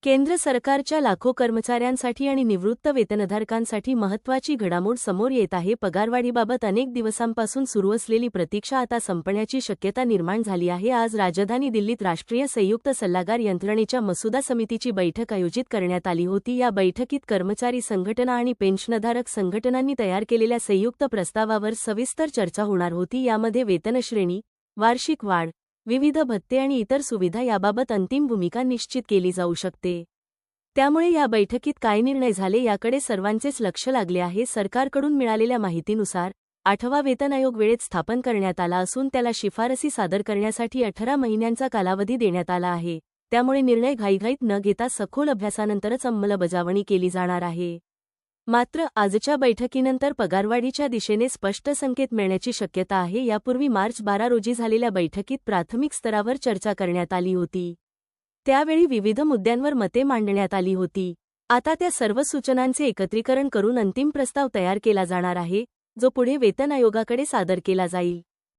केंद्र सरकारच्या लाखो कर्मचाऱ्यांसाठी आणि निवृत्त वेतनधारकांसाठी महत्त्वाची घडामोड समोर येत आहे. पगारवाढीबाबत अनेक दिवसांपासून सुरू असलेली प्रतीक्षा आता संपण्याची शक्यता निर्माण झाली आहे. आज राजधानी दिल्लीत राष्ट्रीय संयुक्त सल्लागार यंत्रणेच्या मसुदा समितीची बैठक आयोजित करण्यात आली होती. या बैठकीत कर्मचारी संघटना आणि पेन्शनधारक संघटनांनी तयार केलेल्या संयुक्त प्रस्तावावर सविस्तर चर्चा होणार होती. यामध्ये वेतनश्रेणी, वार्षिक वाढ, विविध भत्ते आणि इतर सुविधा याबाबत अंतिम भूमिका निश्चित केली जाऊ शकते. त्यामुळे या बैठकीत काय निर्णय झाले याकडे सर्वांचेच लक्ष लागले आहे. सरकारकडून मिळालेल्या माहितीनुसार 8वा वेतन आयोग वेळेत स्थापन करण्यात आला असून त्याला शिफारसी सादर करण्यासाठी 18 महिन्यांचा कालावधी देण्यात आला आहे. त्यामुळे निर्णय घाईघाईत न घेता सखोल अभ्यासानंतरच अंमलबजावणी केली जाणार आहे. मात्र आजच्या बैठकीनंतर पगारवाढीच्या दिशेने स्पष्ट संकेत मिळण्याची शक्यता आहे. यापूर्वी मार्च 12 रोजी झालेल्या बैठकीत प्राथमिक स्तरावर चर्चा करण्यात आली होती. त्यावेळी विविध मुद्द्यांवर मते मांडण्यात आली होती. आता त्या सर्व सूचनांचे एकत्रीकरण करून अंतिम प्रस्ताव तयार केला जाणार आहे, जो पुढे वेतन आयोगाकडे सादर केला जाईल.